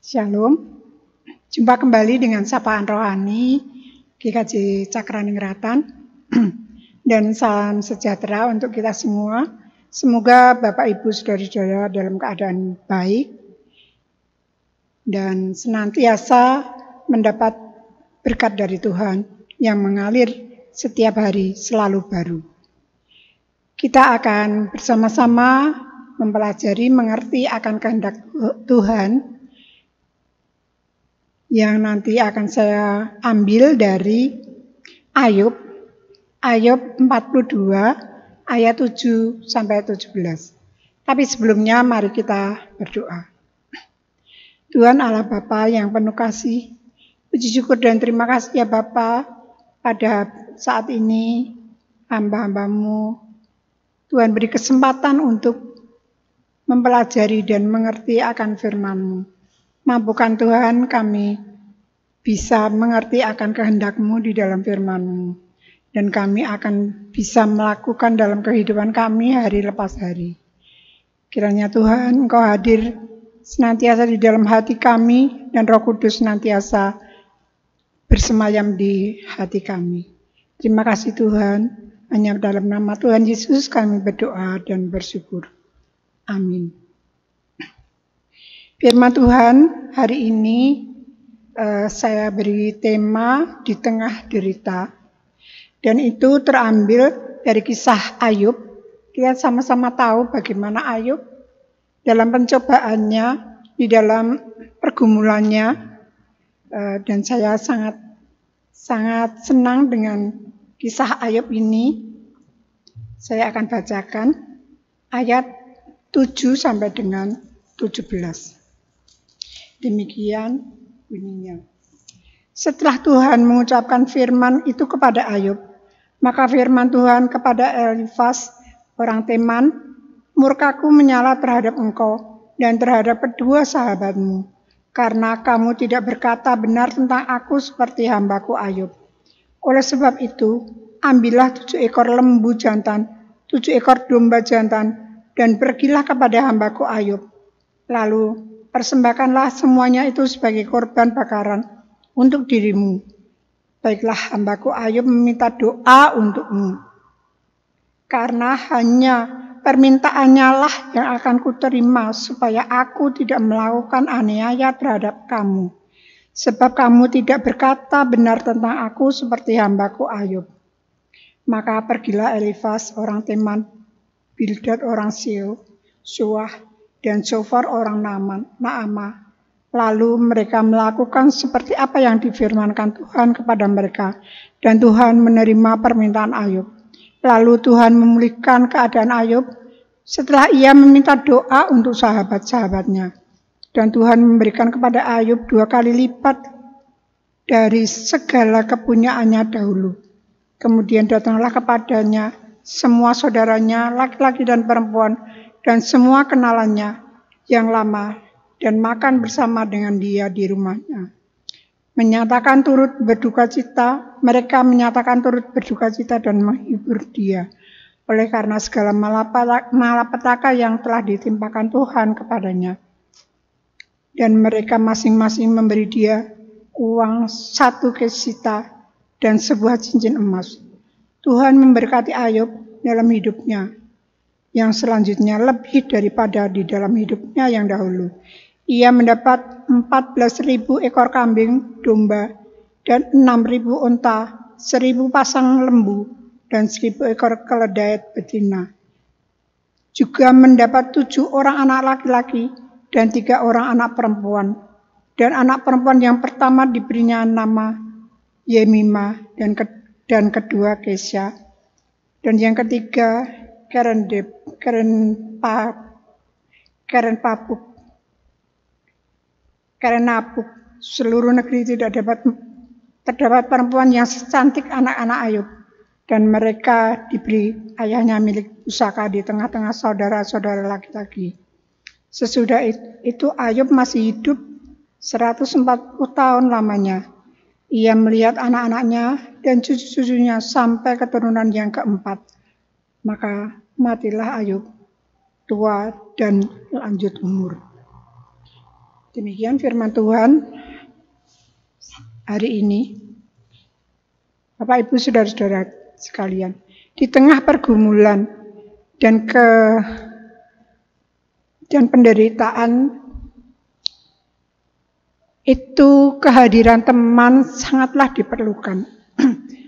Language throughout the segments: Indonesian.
Shalom, jumpa kembali dengan Sapaan Rohani GKJ Cakraningrat dan salam sejahtera untuk kita semua. Semoga Bapak Ibu Saudara-saudara dalam keadaan baik dan senantiasa mendapat berkat dari Tuhan yang mengalir setiap hari selalu baru. Kita akan bersama-sama mempelajari mengerti akan kehendak Tuhan yang nanti akan saya ambil dari Ayub 42 ayat 7 sampai 17. Tapi sebelumnya mari kita berdoa. Tuhan Allah Bapa yang penuh kasih, puji syukur dan terima kasih ya Bapa, pada saat ini hamba-hambamu Tuhan beri kesempatan untuk mempelajari dan mengerti akan firman-Mu. Mampukan Tuhan kami bisa mengerti akan kehendak-Mu di dalam firman-Mu. Dan kami akan bisa melakukan dalam kehidupan kami hari lepas hari. Kiranya Tuhan Engkau hadir senantiasa di dalam hati kami dan Roh Kudus senantiasa bersemayam di hati kami. Terima kasih Tuhan. Hanya dalam nama Tuhan Yesus kami berdoa dan bersyukur. Amin. Firman Tuhan hari ini saya beri tema di tengah derita. Dan itu terambil dari kisah Ayub. Kita sama-sama tahu bagaimana Ayub dalam pencobaannya, di dalam pergumulannya. Dan saya sangat senang dengan kisah Ayub ini. Saya akan bacakan ayat 7 sampai dengan 17. Demikian bunyinya. Setelah Tuhan mengucapkan firman itu kepada Ayub, maka firman Tuhan kepada Elifas orang Teman, murkaku menyala terhadap engkau dan terhadap kedua sahabatmu, karena kamu tidak berkata benar tentang aku seperti hambaku Ayub. Oleh sebab itu, ambillah 7 ekor lembu jantan, 7 ekor domba jantan, dan pergilah kepada hambaku Ayub. Lalu persembahkanlah semuanya itu sebagai korban bakaran untuk dirimu. Baiklah hambaku Ayub meminta doa untukmu. Karena hanya permintaannya lah yang akan kuterima supaya aku tidak melakukan aniaya terhadap kamu. Sebab kamu tidak berkata benar tentang aku seperti hambaku Ayub. Maka pergilah Elifas orang Teman, Bildad orang Suah, dan Sofar orang Naamah. Lalu mereka melakukan seperti apa yang difirmankan Tuhan kepada mereka. Dan Tuhan menerima permintaan Ayub. Lalu Tuhan memulihkan keadaan Ayub setelah ia meminta doa untuk sahabat-sahabatnya. Dan Tuhan memberikan kepada Ayub 2 kali lipat dari segala kepunyaannya dahulu. Kemudian datanglah kepadanya semua saudaranya, laki-laki dan perempuan, dan semua kenalannya yang lama, dan makan bersama dengan dia di rumahnya. Menyatakan turut berduka cita, mereka menyatakan turut berduka cita dan menghibur dia, oleh karena segala malapetaka yang telah ditimpakan Tuhan kepadanya. Dan mereka masing-masing memberi dia uang 1 kesita dan sebuah cincin emas. Tuhan memberkati Ayub dalam hidupnya, yang selanjutnya lebih daripada di dalam hidupnya yang dahulu. Ia mendapat 14.000 ekor kambing domba dan 6.000 unta, 1.000 pasang lembu, dan 1.000 ekor keledai betina. Juga mendapat 7 orang anak laki-laki dan 3 orang anak perempuan. Dan anak perempuan yang pertama diberinya nama Yemimah dan kedua Kesya. Dan yang ketiga Keren Napuk. Seluruh negeri tidak terdapat perempuan yang secantik anak-anak Ayub. Dan mereka diberi ayahnya milik pusaka di tengah-tengah saudara-saudara laki-laki. Sesudah itu Ayub masih hidup 140 tahun lamanya. Ia melihat anak-anaknya dan cucu-cucunya sampai keturunan yang keempat. Maka matilah Ayub, tua dan lanjut umur. Demikian firman Tuhan hari ini. Bapak Ibu saudara-saudara sekalian, di tengah pergumulan dan penderitaan itu kehadiran teman sangatlah diperlukan.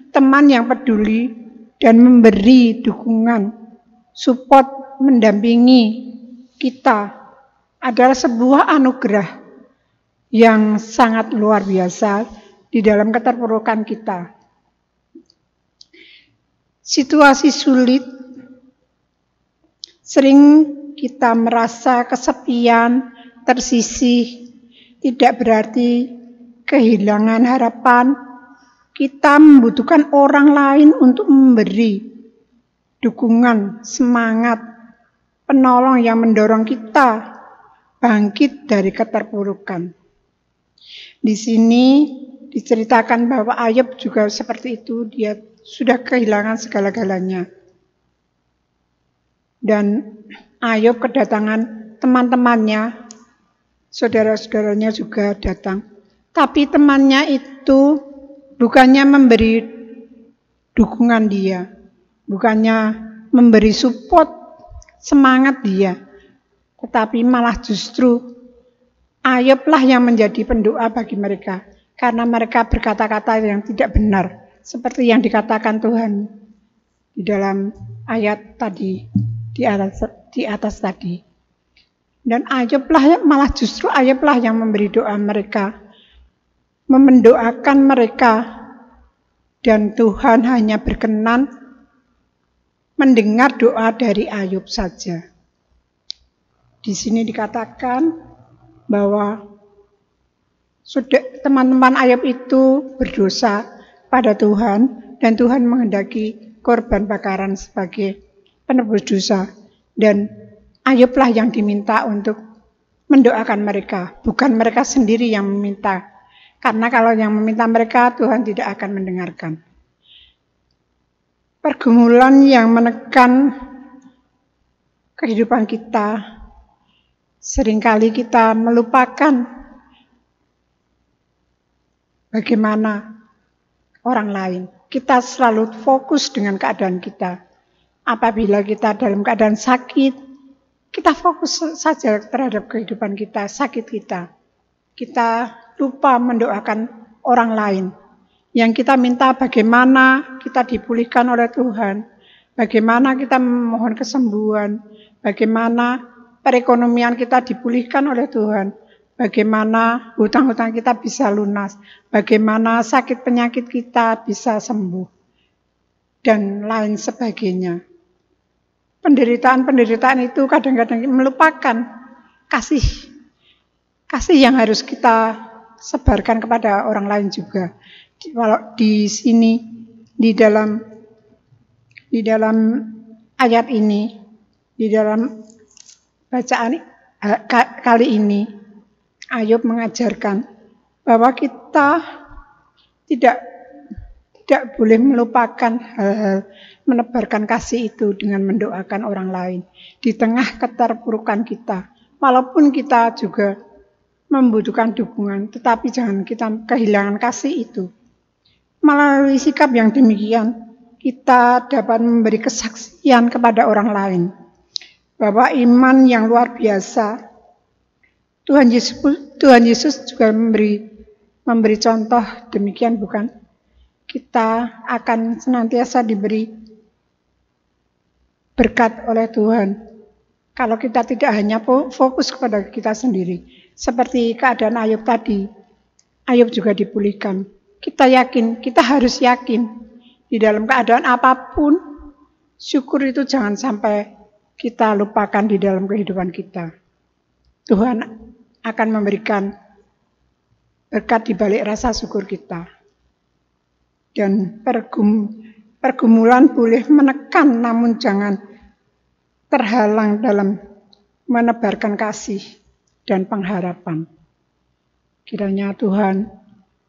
Teman yang peduli dan memberi dukungan, support, mendampingi kita adalah sebuah anugerah yang sangat luar biasa di dalam keterpurukan kita. Situasi sulit, sering kita merasa kesepian, tersisih, tidak berarti kehilangan harapan. Kita membutuhkan orang lain untuk memberi dukungan, semangat, penolong yang mendorong kita bangkit dari keterpurukan. Di sini diceritakan bahwa Ayub juga seperti itu, dia sudah kehilangan segala-galanya. Dan Ayub kedatangan teman-temannya, saudara-saudaranya juga datang. Tapi temannya itu bukannya memberi dukungan dia, bukannya memberi support, semangat dia, tetapi malah justru Ayublah yang menjadi pendoa bagi mereka, karena mereka berkata-kata yang tidak benar, seperti yang dikatakan Tuhan di dalam ayat tadi, di atas tadi. Dan malah justru Ayublah yang memberi doa mereka, mendoakan mereka, dan Tuhan hanya berkenan mendengar doa dari Ayub saja. Di sini dikatakan bahwa teman-teman Ayub itu berdosa pada Tuhan, dan Tuhan menghendaki korban bakaran sebagai penebus dosa, dan Ayublah yang diminta untuk mendoakan mereka, bukan mereka sendiri yang meminta. Karena kalau yang meminta mereka, Tuhan tidak akan mendengarkan. Pergumulan yang menekan kehidupan kita, seringkali kita melupakan bagaimana orang lain. Kita selalu fokus dengan keadaan kita. Apabila kita dalam keadaan sakit, kita fokus saja terhadap kehidupan kita, sakit kita. Kita lupa mendoakan orang lain. Yang kita minta bagaimana kita dipulihkan oleh Tuhan, bagaimana kita memohon kesembuhan, bagaimana perekonomian kita dipulihkan oleh Tuhan, bagaimana hutang-hutang kita bisa lunas, bagaimana sakit penyakit kita bisa sembuh, dan lain sebagainya. Penderitaan-penderitaan itu kadang-kadang melupakan kasih yang harus kita sebarkan kepada orang lain juga. Kalau di sini di dalam ayat ini, di dalam bacaan kali ini, Ayub mengajarkan bahwa kita tidak boleh melupakan hal-hal menebarkan kasih itu dengan mendoakan orang lain di tengah keterpurukan kita. Walaupun kita juga membutuhkan dukungan, tetapi jangan kita kehilangan kasih itu. Melalui sikap yang demikian, kita dapat memberi kesaksian kepada orang lain bahwa iman yang luar biasa. Tuhan Yesus juga memberi contoh demikian, bukan? Kita akan senantiasa diberi berkat oleh Tuhan. Kalau kita tidak hanya fokus kepada kita sendiri. Seperti keadaan Ayub tadi. Ayub juga dipulihkan. Kita yakin, kita harus yakin. Di dalam keadaan apapun, syukur itu jangan sampai kita lupakan di dalam kehidupan kita. Tuhan akan memberikan berkat di balik rasa syukur kita. Dan pergumulan boleh menekan, namun jangan terhalang dalam menebarkan kasih dan pengharapan. Kiranya Tuhan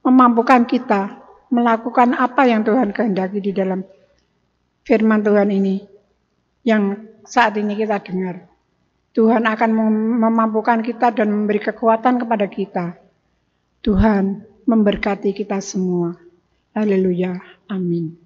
memampukan kita melakukan apa yang Tuhan kehendaki di dalam firman Tuhan ini, yang saat ini kita dengar. Tuhan akan memampukan kita dan memberi kekuatan kepada kita. Tuhan memberkati kita semua. Haleluya. Amin.